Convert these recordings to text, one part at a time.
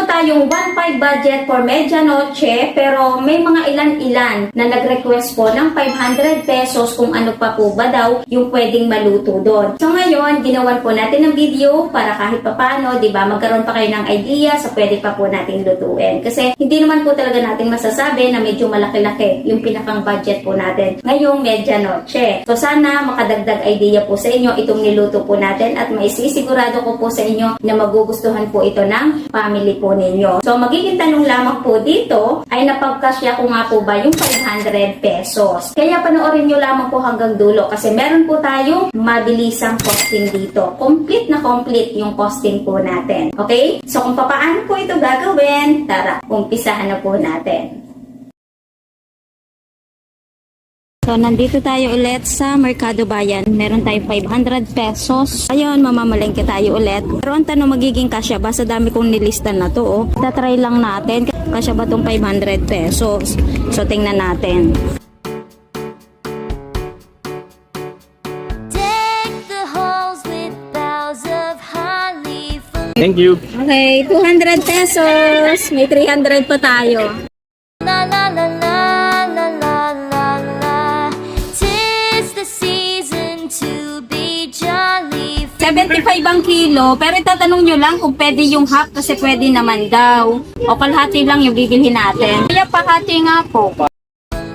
po tayong 1.5 budget for medianoche, pero may mga ilan-ilan na nag-request po ng 500 pesos kung ano pa po ba daw yung pwedeng maluto doon. So ngayon, ginawan po natin ng video para kahit papaano, di ba, magkaroon pa kayo ng idea sa pwede pa po nating lutuin. Kasi hindi naman po talaga natin masasabi na medyo malaki-laki yung pinakang budget po natin ngayong medianoche. So sana makadagdag idea po sa inyo itong niluto po natin at maisisigurado ko po sa inyo na magugustuhan po ito ng family po ninyo. So magiging tanong lamang po dito ay napagkasya ko nga po ba yung 500 pesos. Kaya panoorin nyo lamang po hanggang dulo kasi meron po tayong mabilisang costing dito. Complete na complete yung costing po natin. Okay? So kung paano po ito gagawin, tara, umpisahan na po natin. So, nandito tayo ulit sa Mercado Bayan. Meron tayong 500 pesos. Ayun, mamamalengke tayo ulit. Pero ang tanong, magiging kasya ba? Sa dami kong nilistan na to, oh. Tatry lang natin. Kasya ba tong 500 pesos? So, tingnan natin. Thank you. Okay, 200 pesos. May 300 pa tayo. La la la la la la la la. 'Tis the season to be jolly. 75 ang kilo, pero itatanong nyo lang kung pwede yung half kasi pwede naman daw. O kalahati lang yung bibilhin natin. Kaya pahati nga po.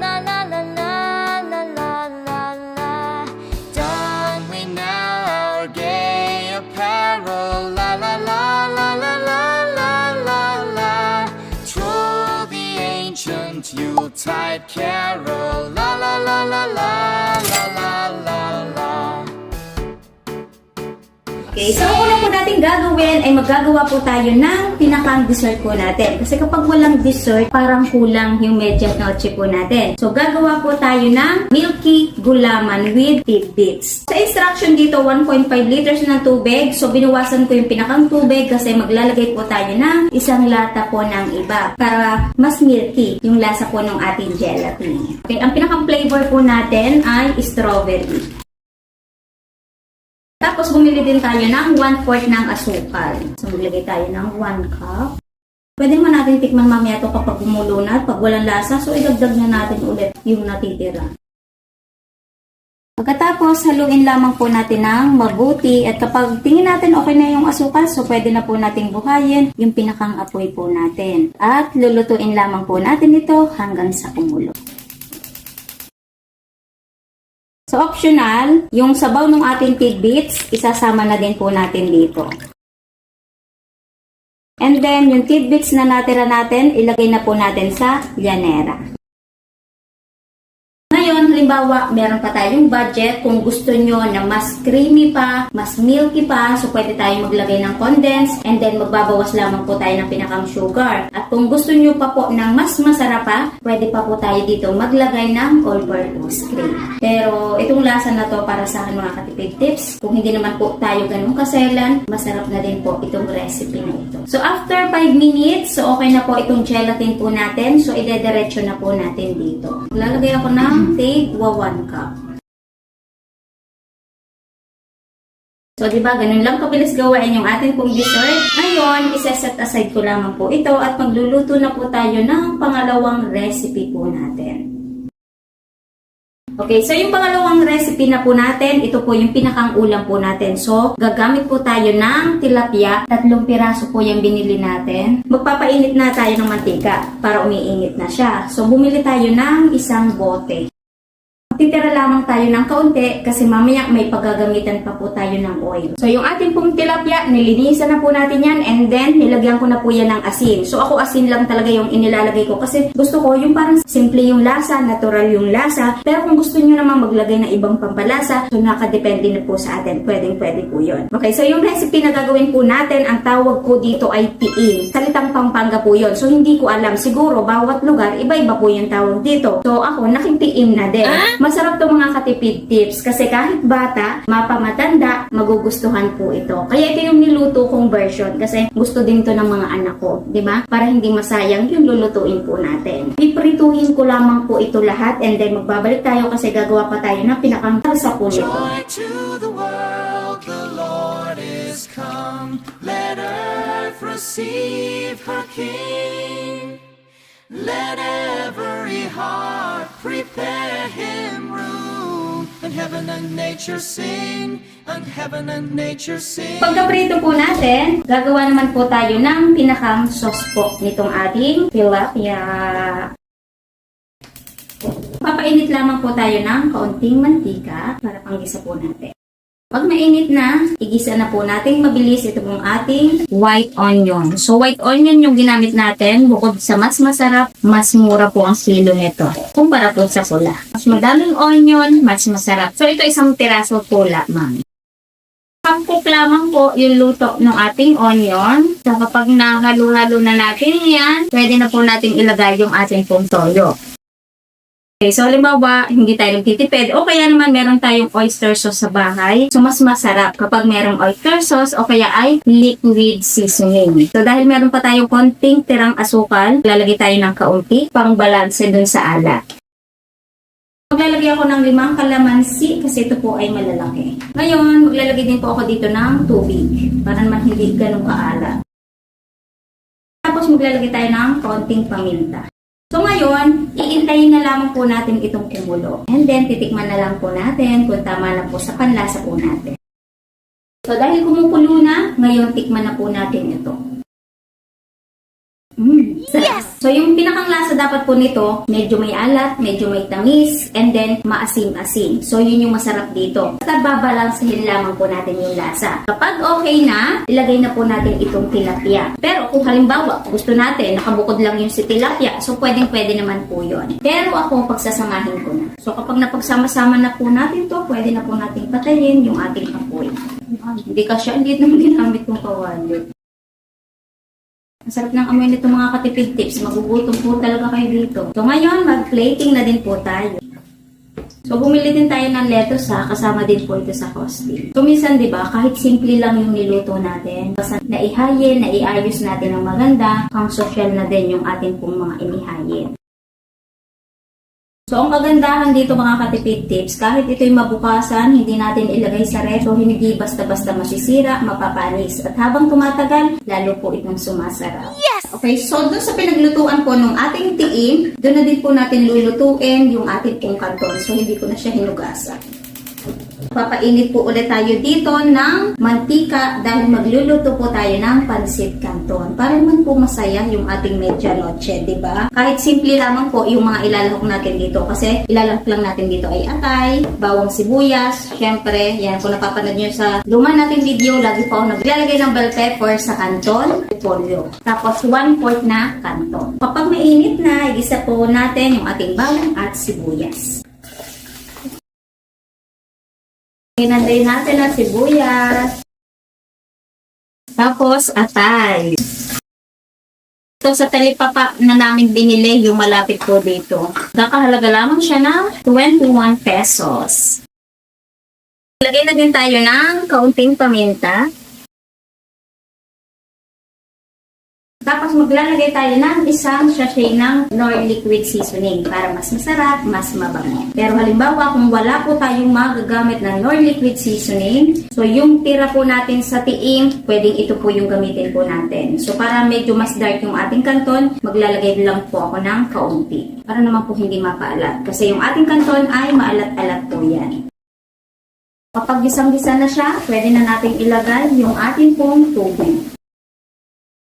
La la la la la la la la. Don we now our gay apparel. La la la la la la la la la. Troll the ancient Yuletide carol. La la la la la la la la la. Okay, so ang una po natin gagawin ay maggagawa po tayo ng pinakang dessert po natin. Kasi kapag walang dessert, parang kulang yung medianoche po natin. So gagawa po tayo ng milky gulaman with tidbits. Sa instruction dito, 1.5 liters ng tubig. So binuwasan ko yung pinakang tubig kasi maglalagay po tayo ng isang lata po ng iba para mas milky yung lasa po ng ating gelatin. Okay, ang pinakang flavor po natin ay strawberry. Tapos, bumili din tayo ng 1/4 ng asukal. So, maglagay tayo ng 1 cup. Pwede naman natin tikman mamaya ito kapag gumulo na at pag walang lasa. So, idagdag na natin ulit yung natitira. Pagkatapos, haluin lamang po natin ng mabuti. At kapag tingin natin okay na yung asukal, so pwede na po nating buhayin yung pinakang apoy po natin. At lulutuin lamang po natin ito hanggang sa kumulo. So, optional, yung sabaw ng ating tidbits, isasama na din po natin dito. And then, yung tidbits na natira natin, ilagay na po natin sa llanera. Ngayon, halimbawa, meron pa tayong budget. Kung gusto nyo na mas creamy pa, mas milky pa, so pwede tayo maglagay ng condensed and then magbabawas lamang po tayo ng pinakang sugar. At kung gusto nyo pa po ng mas masarap pa, pwede pa po tayo dito maglagay ng all-purpose cream. Pero itong lasa na to para sa akin mga katipid tips. Kung hindi naman po tayo ganun kaselan, masarap na din po itong recipe na ito. So after 5 minutes, so okay na po itong gelatin po natin. So idediretso na po natin dito. Lalagay ako ng take 1 cup. So, diba, ganun lang kabilis gawain yung ating pong dessert. Ngayon, isa-set aside ko lamang po ito at magluluto na po tayo ng pangalawang recipe po natin. Okay, so yung pangalawang recipe na po natin, ito po yung pinakang ulam po natin. So, gagamit po tayo ng tilapia. 3 piraso po yung binili natin. Magpapainit na tayo ng mantika para umiinit na siya. So, bumili tayo ng isang bote. Titira lamang tayo ng kaunti kasi mamaya may paggagamitan pa po tayo ng oil. So, yung ating pong tilapia, nilinisan na po natin yan and then nilagyan ko na po yan ng asin. So, ako asin lang talaga yung inilalagay ko kasi gusto ko yung parang simple yung lasa, natural yung lasa. Pero kung gusto nyo naman maglagay ng ibang pampalasa, so nakadepende na po sa atin. Pwede po yun. Okay, so yung recipe na gagawin po natin, ang tawag ko dito ay tiing. Salitang Pampanga po yun. So, hindi ko alam. Siguro, bawat lugar, iba-iba po yung tawag dito. So, ako, nakitiim na din. Masarap to mga katipid tips kasi kahit bata, mapamatanda, magugustuhan po ito. Kaya ito yung niluto kong version kasi gusto din to ng mga anak ko, di ba? Para hindi masayang yung lulutuin po natin. Piprituhin ko lamang po ito lahat and then magbabalik tayo kasi gagawa pa tayo ng pinakang sa po nito. Joy to the world, the Lord is come. Let earth receive her King. Let every heart prepare him room, and heaven and nature sing, and heaven and nature sing. Pagkaprito po natin, gagawa naman po tayo ng pinakang sauce po nitong ating tilapia. Papainit lamang po tayo ng kaunting mantika para panggisa po natin. Pag mainit na, igisa na po natin mabilis ito pong ating white onion. So white onion yung ginamit natin, bukod sa mas masarap, mas mura po ang kilo nito kumpara po sa pula. Mas madaming onion, mas masarap. So ito isang tiraso po lamang. Pag-cook lamang po yung luto ng ating onion. So kapag nahalo-halo na natin yan, pwede na po natin ilagay yung ating pong toyo. Okay, so halimbawa, hindi tayo nagtitipid o kaya naman meron tayong oyster sauce sa bahay. So mas masarap kapag merong oyster sauce o kaya ay liquid seasoning. So dahil meron pa tayong konting tirang asukal, lalagay tayo ng kaunti pang balanse dun sa alat. Maglalagay ako ng 5 kalamansi kasi ito po ay malalaki. Ngayon, maglalagay din po ako dito ng tubig para naman hindi ganun kaalat. Tapos maglalagay tayo ng kaunting paminta. So ngayon, iintayin na lamang po natin itong kumulo. And then, titikman na lang po natin kung tama na po sa panlasa po natin. So dahil kumukulo na, ngayon tikman na po natin ito. Yes! So yung pinakang lasa dapat po nito, medyo may alat, medyo may tamis, and then maasim-asim. So yun yung masarap dito. Basta babalansahin lamang po natin yung lasa. Kapag okay na, ilagay na po natin itong tilapia. Pero kung halimbawa, gusto natin, nakabukod lang yung si tilapia, so pwedeng-pwede naman po yun. Pero ako, pagsasamahin ko na. So kapag napagsama-sama na po natin to, pwede na po natin patayin yung ating apoy. Hindi kasi, hindi naman ginamit kong kawali. Masarap ng amoy nito mga katipid tips. Magugutom po talaga kayo dito. So ngayon, mag-plating na din po tayo. So bumili din tayo ng lettuce kasama din po ito sa costing. So minsan 'di ba, kahit simple lang yung niluto natin, basta naihayin, naiayos natin ng maganda, pang social na din yung ating pong mga inihayin. So, ang kagandahan dito mga katipid tips, kahit ito'y mabukasan, hindi natin ilagay sa ref, so hindi basta-basta masisira, mapapanis. At habang tumatagal, lalo po itong sumasarap. Yes! Okay, so doon sa pinaglutuan po ng ating tiim, doon na din po natin lulutuin yung ating pong kanton. So, hindi ko na siya hinugasan. Papainit po ulit tayo dito ng mantika dahil magluluto po tayo ng pansit canton. Para naman po masaya yung ating medianoche, di ba? Kahit simple lamang po yung mga ilalahok natin dito kasi ilalahok lang natin dito ay atay, bawang sibuyas, syempre, yan kung napapanood nyo sa luma nating video, lagi po ako naglalagay ng bell pepper sa canton, polio. Tapos 1/4 na canton. Kapag mainit na, igisa po natin yung ating bawang at sibuyas. Hinanday natin ang sibuyas. Tapos, atay. Ito sa talipapa na namin binili, yung malapit po dito. Kakahalaga lamang siya ng 21 pesos. Lagay na din tayo ng kaunting paminta. Tapos maglalagay tayo ng isang sachet ng Knorr liquid seasoning para mas masarap, mas mabango. Pero halimbawa kung wala po tayong magagamit ng Knorr liquid seasoning, so yung tira po natin sa tiim, pwedeng ito po yung gamitin po natin. So para medyo mas dark yung ating kanton, maglalagay lang po ako ng kaunti. Para naman po hindi mapaalat. Kasi yung ating kanton ay maalat-alat po yan. Kapag gisang-gisa na siya, pwede na natin ilagay yung ating pong tubig.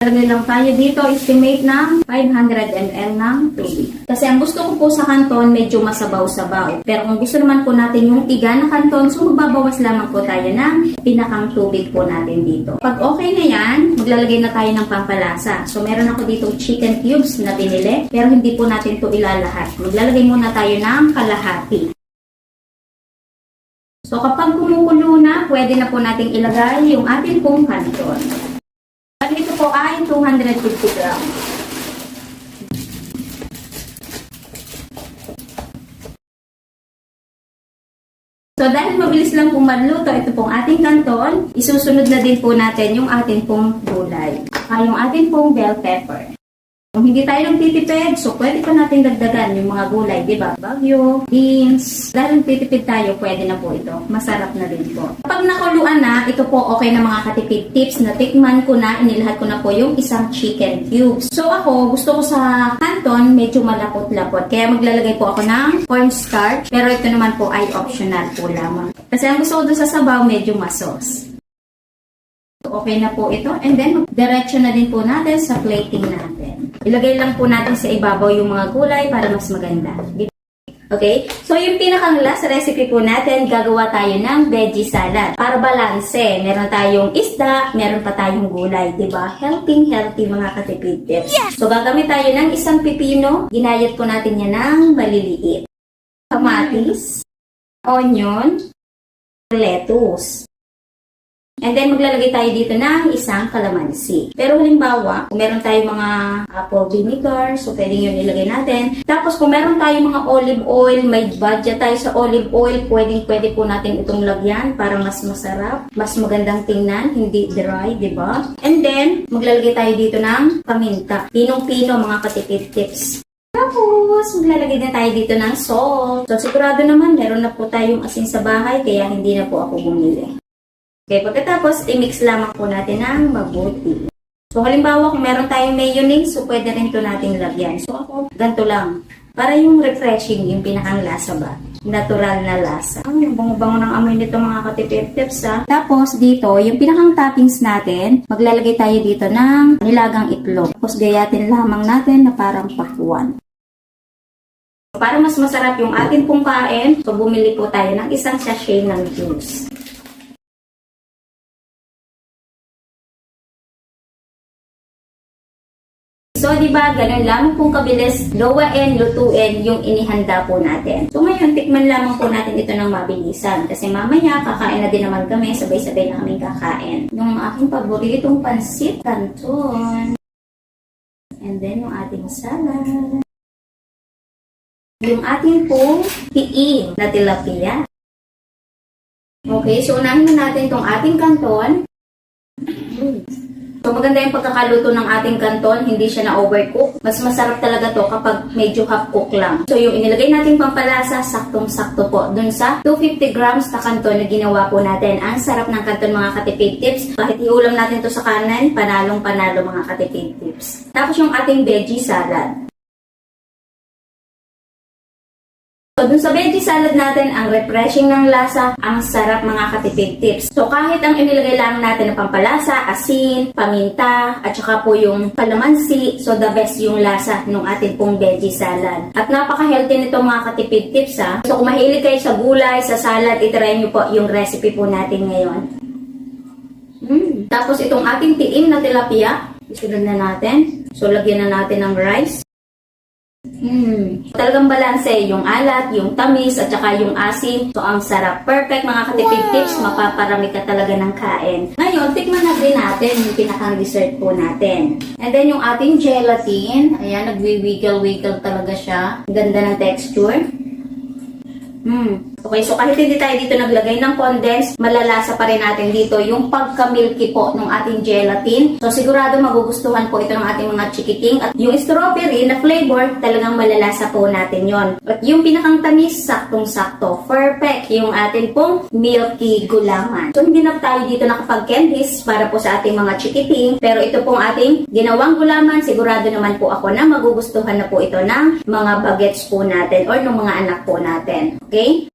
Lagay lang tayo dito, estimate ng 500 ml ng tubig. Kasi ang gusto ko po sa kanton, medyo masabaw-sabaw. Pero kung gusto naman po natin yung tiga na kanton, so magbabawas lamang po tayo ng pinakang tubig po natin dito. Pag okay na yan, maglalagay na tayo ng pampalasa. So meron ako dito chicken cubes na binili, pero hindi po natin to ilalahat. Maglalagay muna tayo ng kalahati. So kapag kumukulo na, pwede na po natin ilagay yung ating pong kanton. At ito po ay 250 grams. So dahil mabilis lang pong magluto ito pong ating kanton, isusunod na din po natin yung ating pong gulay. Yung ating pong bell pepper. Kung hindi tayo nagtitipid, so pwede pa natin dagdagan yung mga gulay, di ba? Bagyo, beans. Dahil nagtitipid tayo, pwede na po ito. Masarap na din po. Kapag nakuluan na, ito po okay na mga katipid tips na tikman ko na, inilahat ko na po yung isang chicken cubes. So ako, gusto ko sa canton, medyo malapot-lapot. Kaya maglalagay po ako ng cornstarch. Pero ito naman po ay optional po lamang. Kasi ang gusto ko dun sa sabaw, medyo masos. Okay na po ito. And then, diretso na din po natin sa plating natin. Ilagay lang po natin sa ibabaw yung mga gulay para mas maganda. Okay? So, yung pinakang last recipe po natin, gagawa tayo ng veggie salad. Para balanse, meron tayong isda, meron pa tayong gulay. Diba? Healthy mga katipid tips. So, gagamit tayo ng isang pipino. Ginayat po natin yan ng maliliit. Kamatis, onion, lettuce. And then, maglalagay tayo dito ng isang kalamansi. Pero halimbawa, kung meron tayong mga apple vinegar, so pwede yun ilagay natin. Tapos, kung meron tayong mga olive oil, may budget tayo sa olive oil, pwede po natin itong lagyan para mas masarap, mas magandang tingnan, hindi dry, di ba? And then, maglalagay tayo dito ng paminta. Pinong-pino, mga katipid tips. Tapos, maglalagay na tayo dito ng salt. So, sigurado naman, meron na po tayong asin sa bahay, kaya hindi na po ako bumili. Okay, pagkatapos, i-mix lamang po natin ng mabuti. So, halimbawa, kung meron tayong mayonnaise, so pwede rin ito nating lagyan. So, ako, ganito lang. Para yung refreshing, yung pinakang lasa ba? Natural na lasa. Ang bango-bango ng amoy nito mga katipid tips ha. Tapos, dito, yung pinakang toppings natin, maglalagay tayo dito ng nilagang itlog. Tapos, gayatin lamang natin na parang pakwan. Para mas masarap yung ating pong kain, so bumili po tayo ng isang sachet ng juice. So, di ba, ganun lamang pong kabilis gawain, lutuin yung inihanda po natin. So, ngayon, tikman lamang po natin ito ng mabilisan. Kasi mamaya, kakain na din naman kami, sabay-sabay na kami kakain. Yung aking paboritong pansit canton. And then, yung ating salad. Yung ating pong tiing na tilapia. Okay, so unahin na natin itong ating canton. So, maganda yung pagkakaluto ng ating canton, hindi siya na-overcook. Mas masarap talaga to kapag medyo half-cook lang. So, yung inilagay natin pampalasa, saktong-sakto po. Dun sa 250 grams na canton na ginawa po natin. Ang sarap ng canton mga katipid tips. Kahit iulam natin to sa kanan, panalong-panalo mga katipid tips. Tapos yung ating veggie salad. So, dun sa veggie salad natin, ang refreshing ng lasa, ang sarap mga katipid tips. So, kahit ang inilagay lang natin ng pampalasa, asin, paminta, at saka po yung kalamansi, so the best yung lasa ng ating pong veggie salad. At napaka-healthy nito mga katipid tips ha. So, kung mahilig kayo sa gulay, sa salad, itry nyo po yung recipe po natin ngayon. Tapos, itong ating tiim na tilapia, isunod na natin. So, lagyan na natin ng rice. Talagang balanse yung alat, yung tamis, at saka yung asin. So, ang sarap. Perfect mga katipid tips. Mapaparami ka talaga ng kain. Ngayon, tikman na din natin yung pinakang dessert po natin. And then, yung ating gelatin. Ayan, nagwi-wiggle-wiggle talaga siya. Ang ganda ng texture. Okay, so kahit hindi tayo dito naglagay ng condensed, malalasa pa rin natin dito yung pagka-milky po ng ating gelatin. So sigurado magugustuhan po ito ng ating mga chikiting. At yung strawberry na flavor, talagang malalasa po natin yon. At yung pinakang tamis, saktong-sakto. Perfect yung ating pong milky gulaman. So hindi na tayo dito nakapag-candies para po sa ating mga chikiting. Pero ito pong ating ginawang gulaman, sigurado naman po ako na magugustuhan na po ito ng mga bagets po natin or ng mga anak po natin. Okay?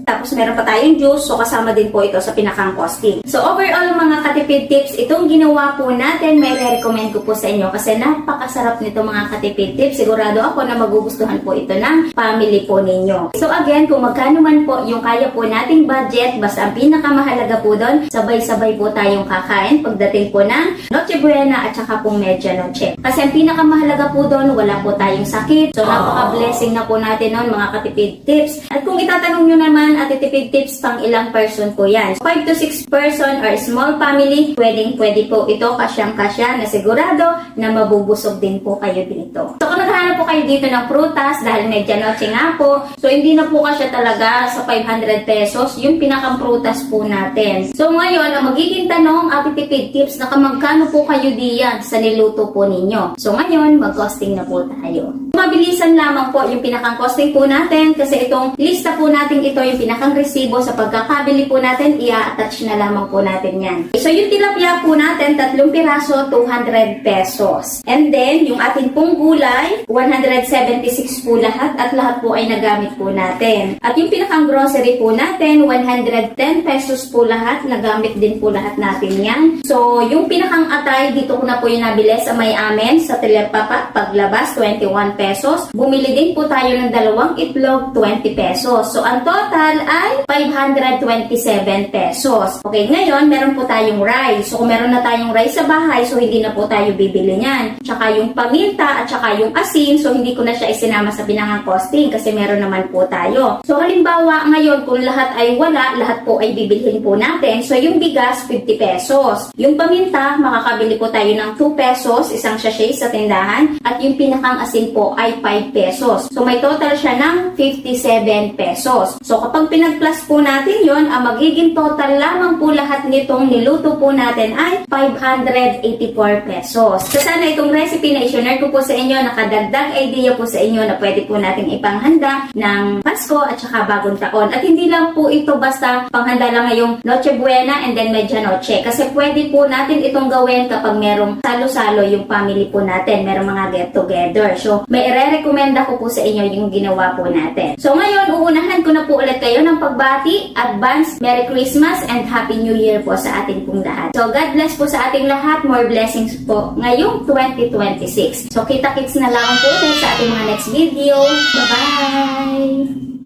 Tapos meron pa tayong juice, so kasama din po ito sa pinakang costing. So overall mga katipid tips, itong ginawa po natin, may recommend ko po sa inyo kasi napakasarap nito mga katipid tips. Sigurado ako na magugustuhan po ito ng family po ninyo. So again, kung magkano man po yung kaya po nating budget, basta ang pinakamahalaga po doon, sabay-sabay po tayong kakain pagdating po ng Noche Buena at saka pong Medianoche. Kasi ang pinakamahalaga po doon, wala po tayong sakit. So napaka-blessing na po natin noon mga katipid tips. At kung matanong nyo naman, Ate Tipid tips pang ilang person po yan. 5 to 6 person or small family, pwede po ito kasyang-kasya na sigurado na mabubusog din po kayo dito. So kung naghahanap po kayo dito ng prutas dahil medianoche nga po, so hindi na po kasya talaga sa 500 pesos yung pinakang prutas po natin. So ngayon, ang magiging tanong, Ate Tipid tips na kamagkano po kayo diyan sa niluto po ninyo. So ngayon, mag-costing na po tayo. Mabilisan lamang po yung pinakang costing po natin kasi itong lista po natin ito yung pinakang resibo sa pagkakabili po natin, i-attach na lamang po natin yan. So yung tilapia po natin, 3 piraso, 200 pesos. And then, yung ating pong gulay, 176 po lahat at lahat po ay nagamit po natin. At yung pinakang grocery po natin, 110 pesos po lahat, nagamit din po lahat natin yan. So yung pinakang atay, dito ko na po yung nabili sa may amin, sa Telepapa, paglabas, 21 pesos. Bumili din po tayo ng 2 itlog, 20 pesos. So, ang total ay 527 pesos. Okay, ngayon, meron po tayong rice. So, kung meron na tayong rice sa bahay, so hindi na po tayo bibili niyan. Tsaka yung paminta at tsaka yung asin, so hindi ko na siya isinama sa pinakang costing kasi meron naman po tayo. So, halimbawa, ngayon, kung lahat ay wala, lahat po ay bibilhin po natin. So, yung bigas, 50 pesos. Yung paminta, makakabili po tayo ng 2 pesos, isang sachet sa tindahan. At yung pinakang asin po ay 5 pesos. So, may total siya ng 57 pesos. So, kapag pinag-plus po natin yon, ang magiging total lamang po lahat nitong niluto po natin ay 584 pesos. So, sana itong recipe na i-share ko po sa inyo, nakadagdag idea po sa inyo na pwede po nating ipanghanda ng Pasko at saka bagong taon. At hindi lang po ito basta panghanda lang ngayong Noche Buena and then Medianoche. Kasi pwede po natin itong gawin kapag merong salo-salo yung family po natin, merong mga get-together. So, may i-recommenda ko po sa inyo yung ginawa po natin. So ngayon, uunahan ko na po ulit kayo ng pagbati, advance Merry Christmas and Happy New Year po sa ating pong lahat. So God bless po sa ating lahat, more blessings po ngayong 2026. So kita-kits na lang po ulit sa ating mga next video. Bye-bye!